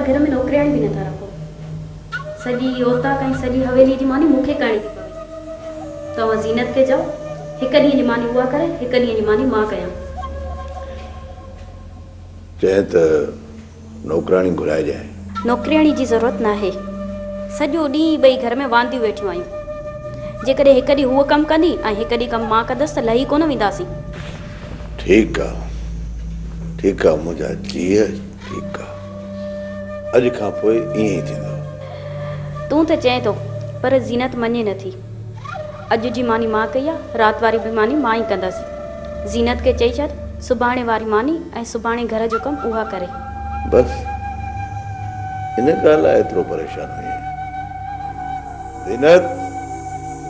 घर में नौकरियाणी भी नथा रखो। सॼी ओता कई सॼी हवेली जी मानी मूंखे करणी थी पवे। तव्हां ज़ीनत खे चओ हिकु ॾींहं जी मानी उहा करे, हिकु ॾींहं जी मानी मां कयां। चए त नौकराणी घुराए जाए। नौकरियाणी जी ज़रूरत न आहे। सॼो ॾींहुं ॿई घर में वांदियूं वेठियूं आहियूं। जेकॾहिं हिकु ॾींहुं हूअ कमु कंदी ऐं हिकु ॾींहुं कमु मां कंदसि त लही कोन वेंदासीं। ठीक आहे मुंहिंजा जीअ, ठीक आहे। अॼु खां पोइ ईअं ई थींदो। तूं त चए थो पर ज़ीनत मञे नथी। अॼु जी मानी मां कई आहे, राति वारी बि मानी मां ई कंदसि। ज़ीनत खे चई छॾ सुभाणे वारी मानी ऐं सुभाणे घर जो कमु उहा करे। बस इन ॻाल्हि लाइ एतिरो परेशान हुई।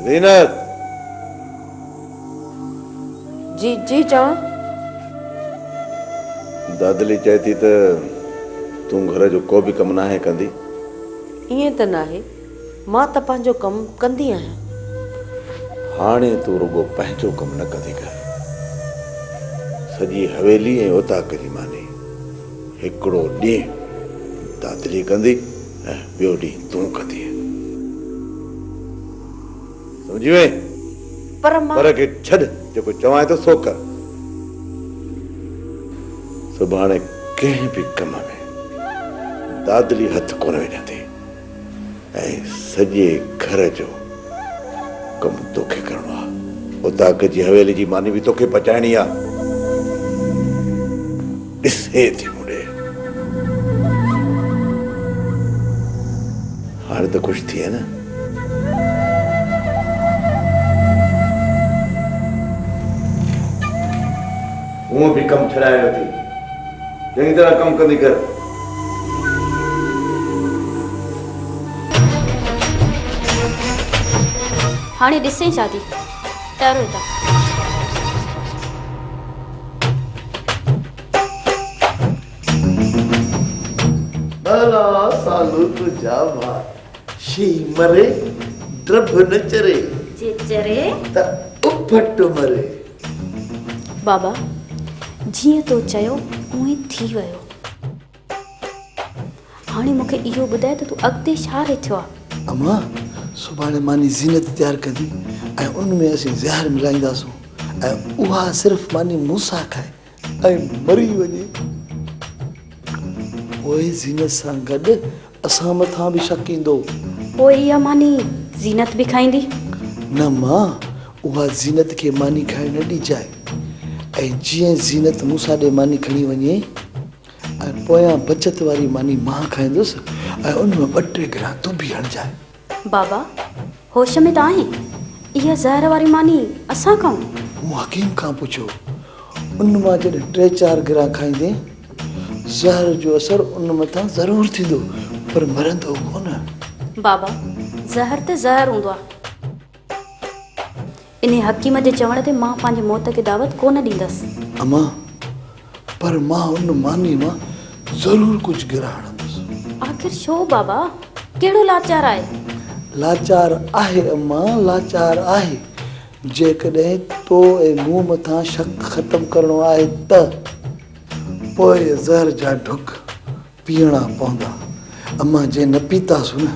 ज़ीनत जी जी चवां। दादली चए थी त तूं घर जो को बि कमु नाहे कंदी। ईअं त न आहे, मां त पंहिंजो कमु कंदी आहियां। हाणे तूं रुगो पंहिंजो कमु न कंदी कर। सॼी हवेली ऐं ओताक जी मानी हिकिड़ो ॾींहुं दादली कंदी ऐं ॿियो ॾींहुं तूं कंदी। समझी वई? पर खे छॾ, जेको चवां थो सो कर। सुभाणे कंहिं बि कम में दादली हथ कोन विझंदी ऐं सॼे घर जो कमु तोखे करणो आहे। ओताक जी हवेली जी मानी बि तोखे पचाइणी आहे। ॾिसे थी मुड़े, हाणे त ख़ुशि थी न? हूअं बि कमु छॾाए वठी, चङी तरह कमु कंदी कर। हाणे ॾिसे छा थी, टरो था। भला सालू तुझा मां शी मरे ड्रब न चरे जे चरे त उफट मरे। बाबा जीअं तो चयो उएं थी वियो। हाणे मूंखे इहो ॿुधाए त तूं अॻिते छा रिथियो आहे? अम्मा सुभाणे मानी ज़ीनत तयारु कंदी ऐं उन में असीं ज़हर मिलाईंदासूं ऐं उहा सिर्फ़ु मानी मूंसां खाए ऐं मरी वञे। पोइ ज़ीनत सां गॾु असां मथां बि शक ईंदो। पोइ इहा मानी ज़ीनत बि खाईंदी? न मां, उहा ज़ीनत खे मानी खाइण न ॾिजाए ऐं जीअं ज़ीनत मूंसां ॾे मानी खणी वञे ऐं पोयां बचत वारी मानी मां खाईंदुसि ऐं उन में 2-3 गिरा तूं बि हणजाए। बाबा होश में त आहीं? इहा ज़हर वारी मानी असां खाऊं? मूं हकीम खां पुछियो, उन मां जॾहिं 3-4 गिरा खाईंदे ज़हर जो असर उन मथां ज़रूरु थींदो पर मरंदो कोन। बाबा ज़हर त ज़हर हूंदो आहे। इन हकीम जे चवण ते मां पंहिंजे मौत खे दावत कोन ॾींदसि। अम्मा पर मां उन मानी मां ज़रूरु कुझु गिरा हणंदुसि। आख़िर छो बाबा, कहिड़ो लाचार आहे? लाचार आहे अम्मा, लाचार आहे। जेकॾहिं तो ऐं मूं मथां शक ख़तमु करणो आहे त पोइ ज़हर जा ढुक पीअणा पवंदा। अम्मा जे न पीतासूं न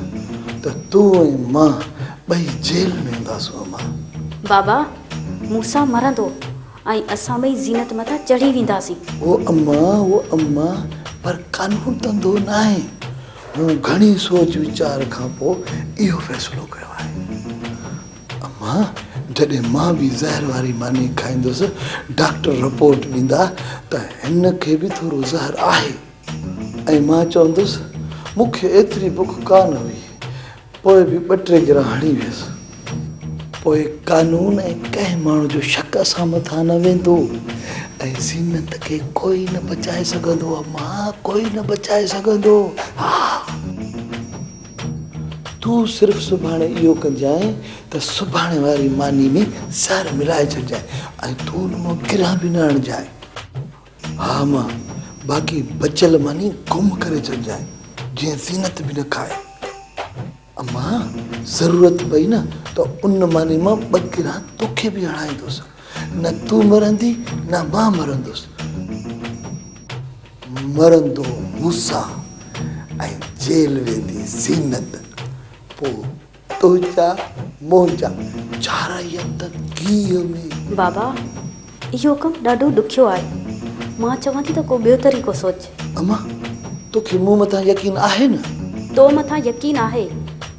त तूं ऐं मां ॿई जेल में हूंदासूं। अम्मा बाबा मूंसां मरंदो ऐं असां ॿई ज़ीनत मथां चढ़ी वेंदासीं। वो अम्मा पर कानून तंदो न आहे। मूं घणी सोच वीचार खां पोइ इहो फ़ैसिलो कयो आहे। अम्मा जॾहिं मां बि ज़हर वारी मानी खाईंदुसि डॉक्टर रिपोर्ट ॾींदा त हिन खे बि थोरो ज़हर आहे ऐं मां चवंदुसि मूंखे एतिरी बुख कान हुई, पोइ बि 2-3 गिरा हणी वियसि। पोइ कानून ऐं कंहिं माण्हू जो शक असां मथां न वेंदो ऐं ज़ीनत खे कोई न बचाए सघंदो। अम्मा कोई न बचाए सघंदो। हा तूं सिर्फ़ु सुभाणे इहो कजांइ त सुभाणे वारी मानी में ज़हर मिलाए छॾिजांइ ऐं तूं उन मां गिरा बि न हणजांइ। हा मां बाक़ी बचियल मानी गुम करे छॾिजांइ जीअं ज़ीनत बि न खाए। अम्मा ज़रूरत पई न त उन मानी मां 2 गिरा तोखे बि हणाईंदुसि। न तूं मरंदी न मां मरंदुसि। मरंदो मूंसां ऐं जेल वेंदी ज़ीनत। पोइ तुंहिंजा मुंहिंजा चाराई त घीअ में। बाबा इहो कमु ॾाढो ॾुखियो आहे। मां चवां थी त को ॿियो तरीक़ो सोच। अम्मा तोखे मूं मथां यकीन आहे न? तो मथां यकीन आहे,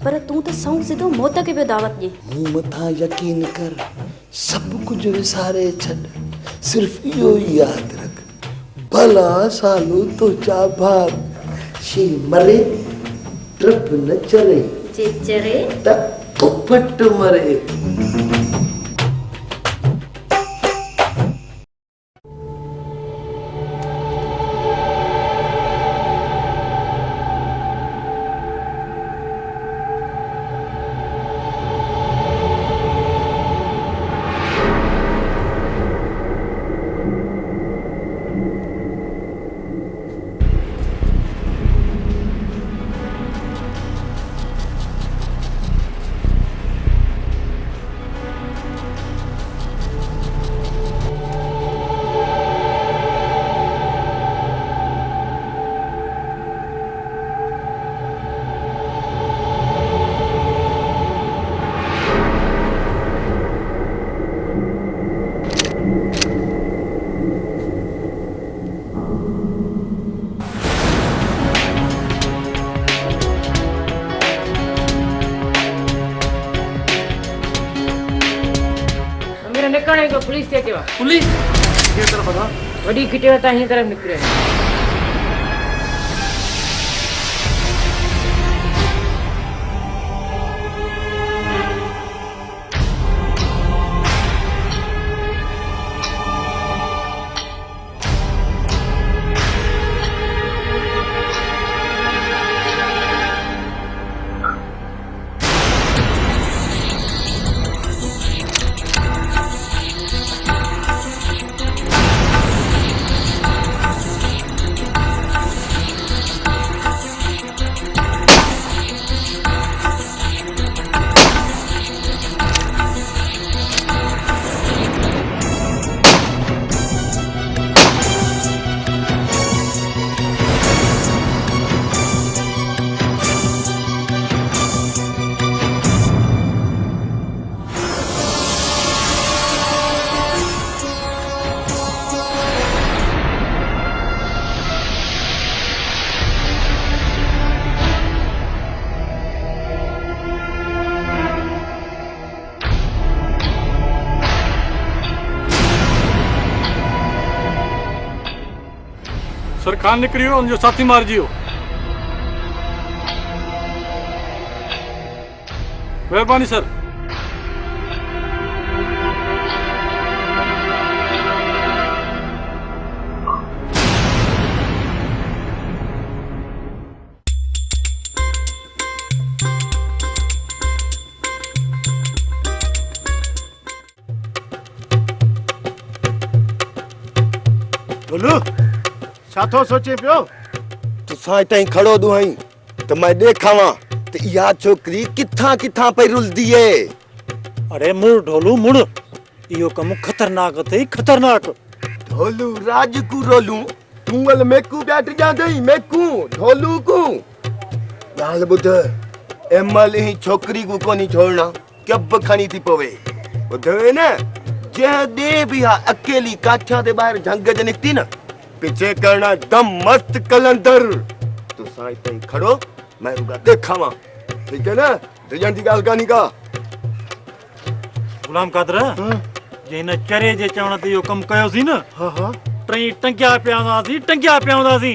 पर तूं त सऊं सिधो मौत खे पियो दावत ॾे। मूं मथां यकीन कर, सभु कुझु विसारे छॾ, सिर्फ़ इहो ई यादि रख, भला सालू तुंहिंजा भाग शी मरे ट्रिप न चरे, जे चरे त फट मरे। निकरने को पुलिस से केवा पुलिस ये तरफ था वडी किटे ता ही तरफ निकरे। सर खान निकरी हो जो साथी मार जियो। मेहरबानी सर। बोलू छाथो सोचे पियो? तुसां ताईं खड़ो दुआई त मैं देखावा त इहा छोकरी किथां किथां पई रुलदी है। अरे मुड़ ढोलू मुड़, इहो कम खतरनाक अथई खतरनाक। ढोलू राज को रोलू तू वल मेकू बैठ जांदई मेकू ढोलू को गाल बुध एमल ही छोकरी को कोनी छोड़ना कब खणी थी पवे बुधवे न जे दे भी अकेली काठा दे बाहर जंग ज निकती न पीछे करना दम मस्त कलंदर। तुसां ताईं खड़ो मैं रुगा देखावा ठीक है ना रिजन दी गाल कानी का। गुलाम कादर जे न चरे जे चवण ते इहो कम कयोसी न टई टंगिया पियांदासी।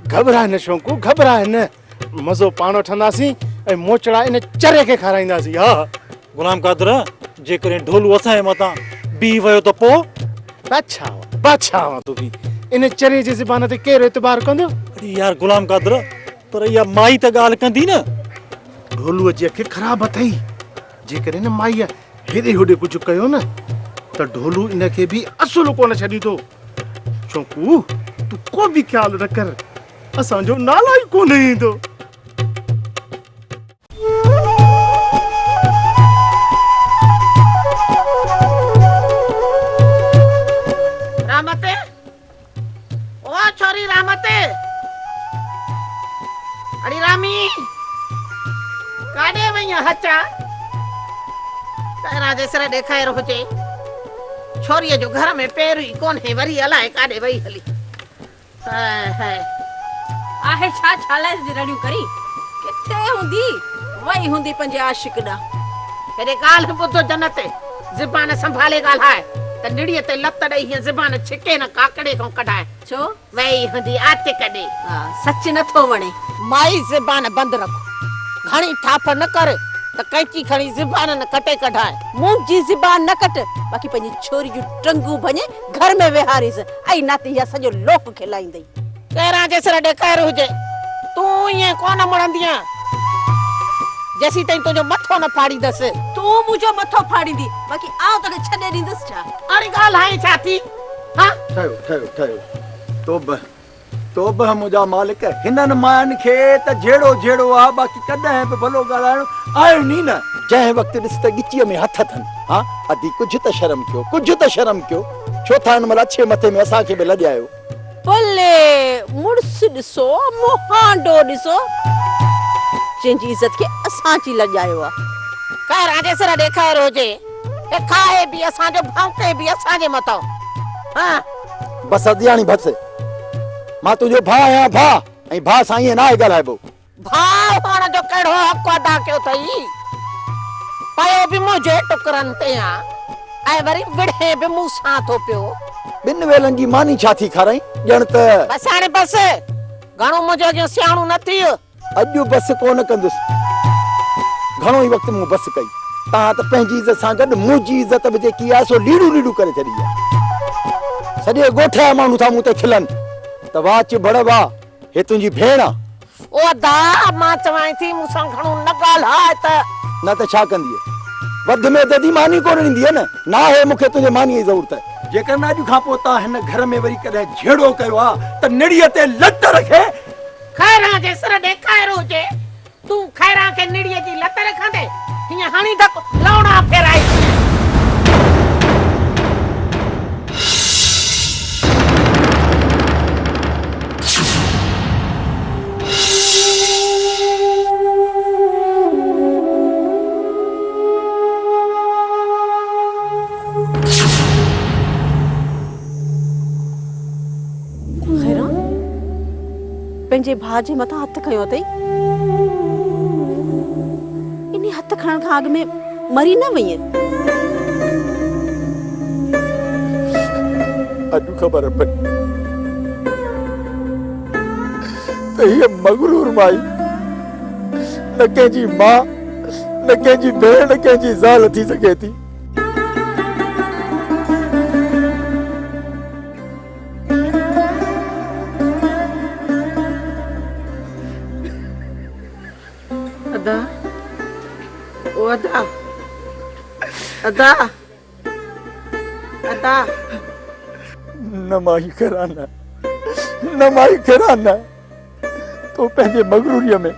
घबराए न शौंकू घबराए न, मज़ो पाण वठंदासीं ऐं मोचड़ा इन चरे खे खाराईंदासीं। हा गुलाम कादर जेकॾहिं ढोलू असांजे मथां बीह वियो त पोइ बादशाह तूं बि इन चरे जे ज़बान ते केरु एतबार कंदो? अरे यार गुलाम कादर पर इहा माई त ॻाल्हि कंदी न। ढोलूअ जी अखि ख़राब अथई, जेकॾहिं न माईअ हेॾे होॾे कुझु कयो न त ढोलू इनखे बि असुलु कोन छॾींदो। शौंकू तूं को बि ख़्यालु न कर, असांजो नालो ई कोन ईंदो। काॾे वई हचा तेरा जेसर ॾेखार हुजे छोरीअ जो घर में पैर ई कोन्हे वरी अलाए काॾे वई हली हाय हाय आहे छा छालाए जी रड़ियूं करी किथे हूंदी वई हूंदी पंहिंजे आशिक ॾांहुं हेॾे ॻाल्हि ॿुधो जनत ज़बान संभाले ॻाल्हाए त निड़ीअ ते लत ॾेई हीअ ज़बान छिके न काकड़े खां कढाए छो वई हूंदी आते कॾे सच नथो वणे माई ज़बान बंदि रखो घणी ठाप न कर त कैची खणी ज़बान न कटे कढाए मुंहिंजी ज़बान न कट बाक़ी पंहिंजी छोरी जूं टंगूं भञे घर में वेहारीस ऐं न त इहा सॼो लोक खिलाईंदई केरां जेसर ॾेखार हुजे तूं ईअं कोन मुड़ंदी जेसी ताईं तुंहिंजो मथो न फाड़ींदसि तूं मुंहिंजो मथो फाड़ींदी बाक़ी आउं तोखे छॾे ॾींदसि छा अरे ॻाल्हाए छा थी हाँ ठहियो तो बि मुंहिंजा मालिक हिननि मायनि खे त जहिड़ो जहिड़ो आहे बाक़ी कॾहिं बि भलो ॻाल्हाइणो आयो नी न जंहिं वक़्तु ॾिस त ॻिचीअ में हथ अथनि हा अदी कुझु त शर्म कयो छो था हिन महिल अछे मथे में असांखे बि लॼायो भले मुड़ुस ॾिसो मुहांडो ॾिसो जंहिंजी इज़त खे असांजी लॼायो आहे केरां जेसर ॾेखार हुजे हे खाए बि असांजो भौंके बि असांजे मथां हाँ बसि अदियाणी बसि मां तुंहिंजो भाउ आहियां भाउ ऐं भाउ सां ईअं न आहे ॻाल्हाइबो भाउ हुअण जो कहिड़ो हक़ अदा कयो अथई पयो बि मुंहिंजे टुकरनि ते आहे ऐं वरी विढ़े बि मूंसां थो पियो ॿिनि वेलनि जी मानी छा थी खाराई ॼण त बसि हाणे बसि घणो मुंहिंजो अॻियां सियाणो न थी अॼु बसि कोन कंदुसि घणो ई वक़्तु मूं बसि कई तव्हां त पंहिंजी इज़त सां गॾु मुंहिंजी इज़त बि जेकी आहे सो लीड़ू करे छॾी आहे सॼे ॻोठ जा माण्हू था मूं ते खिलनि त वाच बड़वा हे तुंहिंजी भेण आहे ओ दा मां चवां थी मूंसां घणो न ॻाल्हाए त न त छा कंदीअ वध में वधि मानी कोन ॾींदीअ न आहे मूंखे तुंहिंजे मानीअ जी ज़रूरत जेकर अॼु खां पोइ तव्हां हिन घर में वरी कॾहिं झेड़ो कयो आहे त निड़ीअ ते लत रखे खैरां जे सर ॾेखार हुजे तूं खैरां खे निड़ीअ जी लत रखंदे हीअं हणी धक लौड़ा फेराए पंहिंजे भाउ जे मथां हथ खयो अथई इन हथ खणण खां अॻु में मरी न वई अॼु ख़बर पई त हीअ मगरूर माई न कंहिंजी मां न कंहिंजी भेण न कंहिंजी ज़ाल थी सघे थी अदा न माई कराना तो पंहिंजे मगरूरीअ में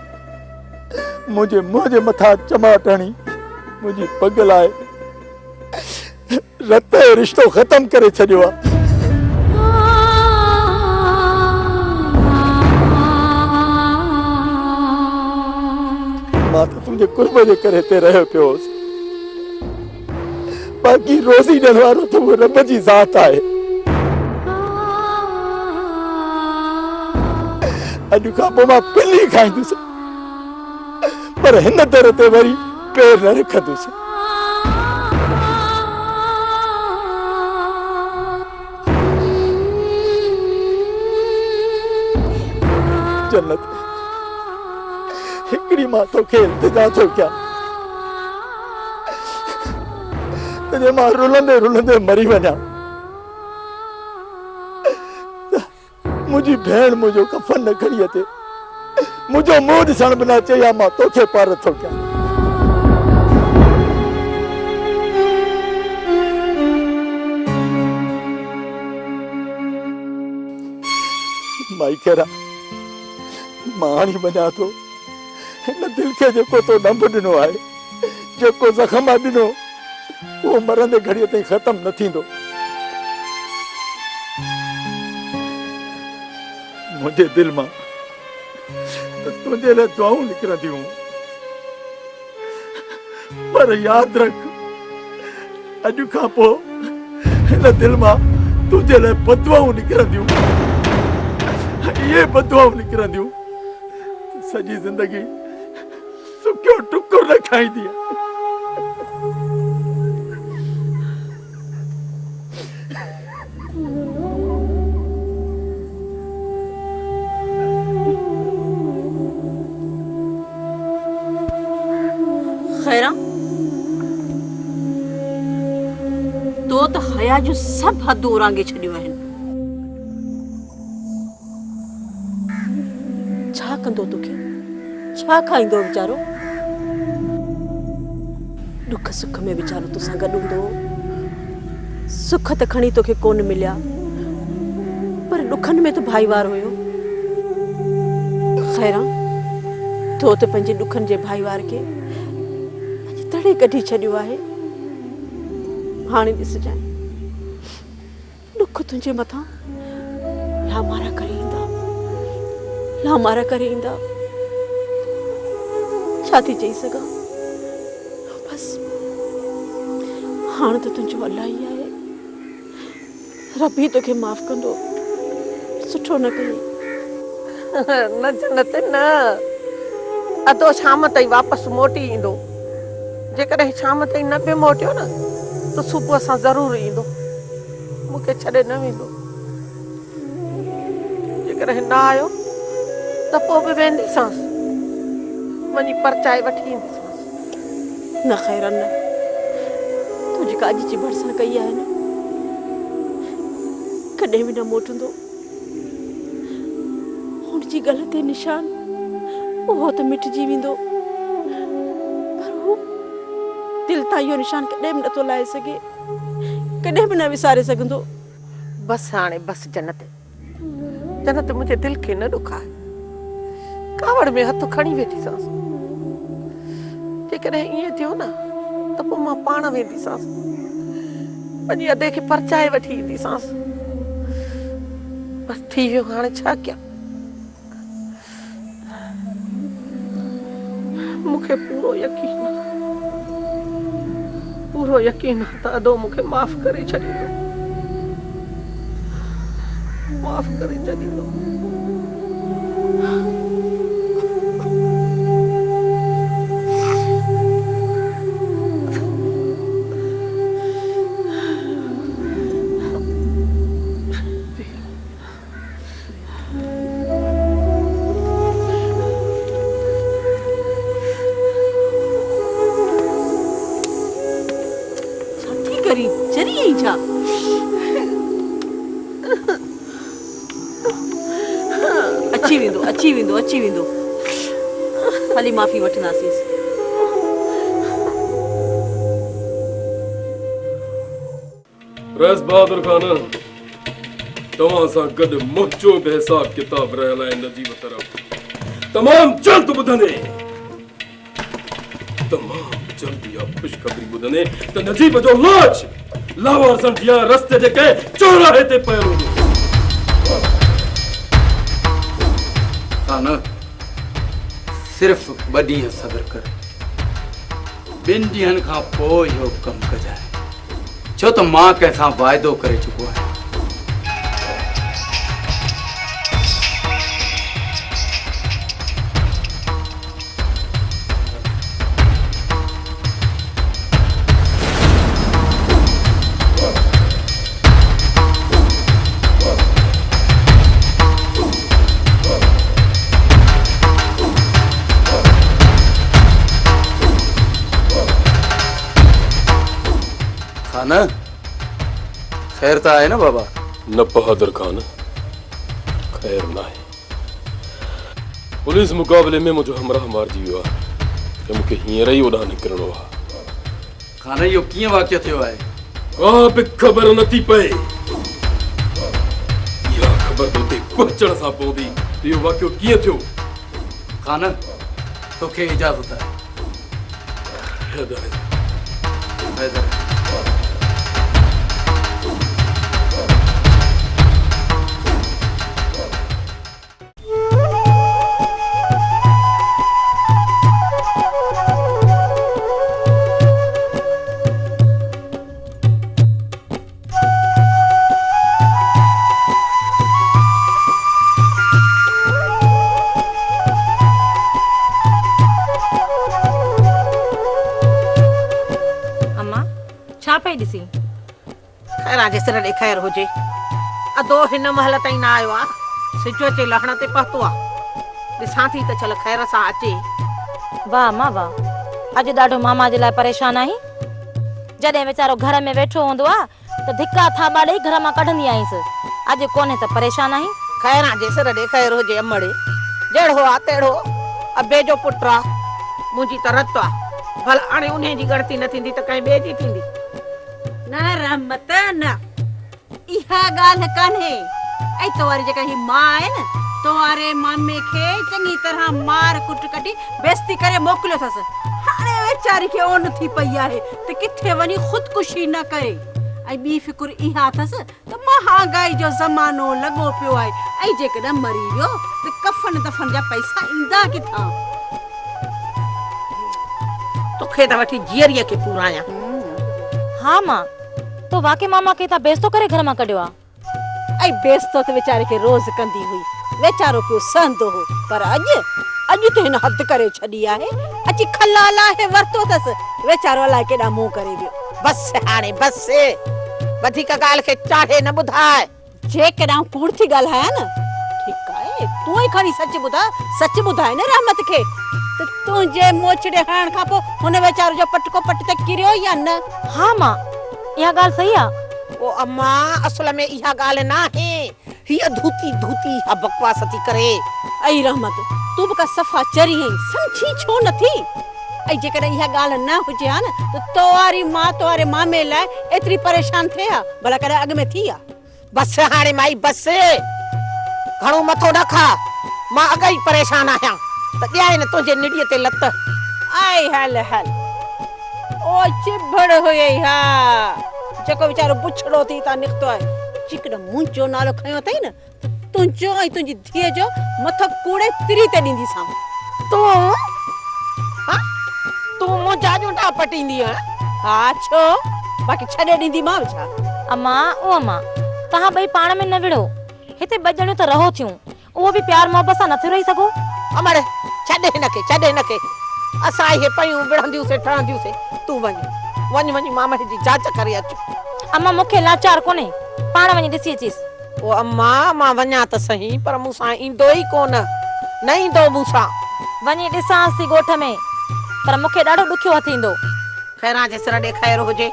मुंहिंजे मुंहं जे मथां चमाट हणी मुंहिंजी पग लाइ रत जो रिश्तो ख़तम करे छॾियो आहे मां त तुंहिंजे कुर्ब जे करे हिते रहियो पियो हुउसि बाक़ी रोज़ी ॾियण वारो त उहो रब जी ज़ात आहे अॼु खां पोइ मां पिली खाईंदुसि पर हिन दर ते वरी पेर न रखंदुसि जन्नत हिकिड़ी मां तोखे इंतज़ार थो कयां जे मां रुलंदे रुलंदे मरी वञा मुंहिंजी भेण मुंहिंजो कफन न खणी अचे मुंहिंजो मुंहुं ॾिसण बि न अचे या मां तोखे पार थो कयां माई केरा मां हाणे वञा थो हिन दिलि खे जेको तो ॾंभ ॾिनो आहे जेको ज़ख़म आहे ॾिनो वो मरंदे घड़ीअ ताईं ख़तम न थींदो मुंहिंजे दिलि मां त तुंहिंजे लाइ दुआऊं निकिरंदियूं, पर यादि रख अॼु खां पोइ हिन दिलि मां तुंहिंजे लाइ बदुआऊं निकिरंदियूं। इहे बदुआऊं निकिरंदियूं सॼी ज़िंदगी सुकियो टुकुर न खाईंदी। खैरा तो त हया जो सब हद उरांगे छॾियूं आहिनि। छा कंदो तोखे, छा खाईंदो वीचारो? दुख सुख में वीचारो तोसां गॾु हूंदो। सुख त खणी तोखे कोन मिलिया, पर दुखनि में त भाईवार हुयो। खैरा तो त पंहिंजे दुखनि जे भाईवार खे तड़े कढी छॾियो आहे। हाणे ॾिसजांइ दुख तुंहिंजे मथां लामारा करे ईंदा, लामारा करे ईंदा। छा थी चई सघां? बस हाणे त तुंहिंजो अलाह ई आहे। रब ई तोखे माफ़ कंदो। सुठो न कई। न जन्नत न, अधो शाम ताईं वापसि मोटी ईंदो। जेकॾहिं शाम ताईं न बि मोटियो न त सुबुह सां ज़रूरु ईंदो, मूंखे छॾे न वेंदो। जेकॾहिं न आयो त पोइ बि वेंदीसांसि, वञी परचाए वठी ईंदीसांसि। न खैर न, तूं जेका अॼु जी भरसा कई आहे न, कॾहिं बि न मोटंदो। हुनजी ग़लती निशान उहो त मिटिजी वेंदो, दिल तां इहो निशान कॾहिं बि नथो लाहे सघे, कॾहिं बि न विसारे सघंदो। बसि हाणे बसि जन्नत, जन्नत मुंहिंजे दिलि खे न ॾुखाए। कावड़ में हथ खणी वेठीसांसि। जेकॾहिं ईअं थियो न त पोइ मां पाण वेंदीसांसि, वञी अधे खे परचाए वठी ईंदीसांसि। बसि थी वियो, हाणे छा कयां? मूंखे पूरो यकीन आहे त अदो मूंखे माफ़ करे छॾींदो, माफ़ करे छॾींदो। अची वेंदो, खाली माफ़ी वठंदासीं। रईस बहादुर खान, तव्हां सां गॾु मुंहिंजो बि हिसाब किताब रहियल आहे नजीब तरफ़। तमामु जल्द ॿुधंदे, तमामु जल्द इहा ख़ुशख़बरी ॿुधंदे त नजीब जो लाश लावारसन या रस्ते जे कंहिं चौराहे ते पियो हूंदो। न सिर्फ़ 2 ॾींहं सब्र कर, 2 ॾींहंनि खां पोइ इहो कमु कजाए, छो त मां कंहिंसां वाइदो करे चुको आहियां। खान खैर त आहे न बाबा? न बहादुर खान, खैर न आहे। पुलिस मुक़ाबले में मुंहिंजो हमराह मारिजी वियो आहे त मूंखे हींअर ई ओॾां निकिरणो आहे। खान इहो कीअं वाक़ियो थियो आहे? का बि ख़बर नथी पए। इहा ख़बर उते पहुचण सां पोइ बि इहो वाक़ियो कीअं थियो। खान तोखे इजाज़त आहे। छा पई ॾिसी? खैरा जे सिर ॾे खैर हुजे। अदो हिन महल ताईं न आयो आ, सिजो चे लहण ते पहुतो आ। ॾिसां थी त चल खैर सां अचे। वाह मां वाह, अॼु ॾाढो मामा जे लाइ परेशान आहीं। जॾहिं वीचारो घर में वेठो हूंदो आ त धिका थाबा ॾेई घर मां कढंदी आहींसि। अॼु कोन्हे त परेशान आहीं। खैरा जे सिर ॾे खैर हुजे अमड़े, जहिड़ो आ तहिड़ो अबे जो पुट आ, मुंहिंजी त रत आ। भला हाणे उन जी गणती न थींदी त कंहिं ॿिए जी थींदी। न रहमत न, इहा ॻाल्हि कान्हे। ऐं तोवारी जेका ही मां आहे न, तोवारे मामे खे चङी तरह मार कुट कढी बेइज्जती करे मोकिलियो अथसि। हाणे वेचारी खे ओन थी पई आहे त किथे वञी ख़ुदकुशी न करे। ऐं ॿी फिकुर इहा अथसि त महांगाई जो ज़मानो लॻो पियो आहे, ऐं जेकॾहिं मरी वियो त कफन दफन जा पैसा ईंदा किथां? तोखे त वठी जीअरीअ खे पूरायां। हा मां, तो वाकई मामा खे त बेइज्जतो करे घर मां कढियो आ। ऐं बेइज्जतो त वीचारे खे रोज़ कंदी हुई, वीचारो पियो सहंदो हो। पर अॼु त हिन हद करे छॾी आहे। अची खला लाहे वरतो अथसि, वीचारो अलाए केॾा मुंहुं करे वियो। बस हाणे बस, वधीक ॻाल्हि खे चाढ़े न ॿुधाए। जेकॾहिं कूड़ थी ॻाल्हायां न, ठीकु आहे, तूं ई खणी सच ॿुधाए न रहमत खे त तुंहिंजे मोछड़े हणण खां पोइ हुन वीचारो जो पटको पट ते किरियो या न? हा मां, इहा ॻाल्हि सही आ। ओ अम्मा, असल में इहा ॻाल्हि न आहे, हीअ धूती हा बकवास थी करे। ऐं रहमत, तूं बि का सफ़ा चरी आहीं, समझी छो नथी? ऐं जेकॾहिं इहा ॻाल्हि न हुजे हा न त तोवारी मां तोवारे मामे लाइ एतिरी परेशान थिए हा, भला कॾहिं अॻ में थी आ? बस हाणे माई बस, घणो मथो न खा। मां अॻ ई परेशान आहियां त ॾियाए न तुंहिंजे निड़ीअ ते लत। आई हल ओ चिभड़ हुए हा, जेको वीचारो बुछड़ो थी ता निकतो आहे। चिकड़ मुंहिंजो नालो खयो अथई न, तुंहिंजो ऐं तुंहिंजी धीअ जो मथो कूड़े तिरी ते ॾींदीसां। तूं मुंहिंजा जूंडा पटींदी आहे? हा छो, बाक़ी छॾे ॾींदी मां छा? अम्मा ओ अम्मा, तव्हां ॿई पाण में न विड़ो। हिते ॿ ॼणियूं त रहो थियूं, उहो बि प्यार मोहब्बत सां नथियूं रही सघो? अमड़ छॾे हिनखे। असां इहे पयूं विढ़ंदियूंसीं ठहंदियूंसीं। तूं वञी मामा जी जांच करे अच। अम्मा मूंखे लाचार कोन्हे, पाण वञी ॾिसी अचीस। ओ अम्मा, मां वञा त सही, पर मूंसां ईंदो ई कोन, न ईंदो मूंसां। वञी ॾिसांसि थी ॻोठ में, पर मूंखे ॾाढो ॾुखियो हथ ईंदो। खैरा जे सिर ॾे खैर हुजे।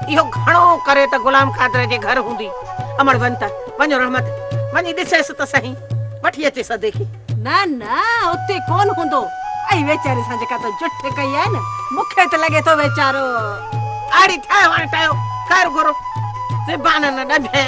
इहो घणो करे त गुलाम कादर जे घर हूंदी। अमड़ वञो रहमत, वञी ॾिसेसि त सही, वठी अचेसि देखी। न उते कोन हूंदो। ऐं वेचारे सां जेका तो जुठ कई आहे न, मूंखे त लॻे थो वेचारो आड़ी ठाहियो खैर घुरो, ज़बान न ॾढे।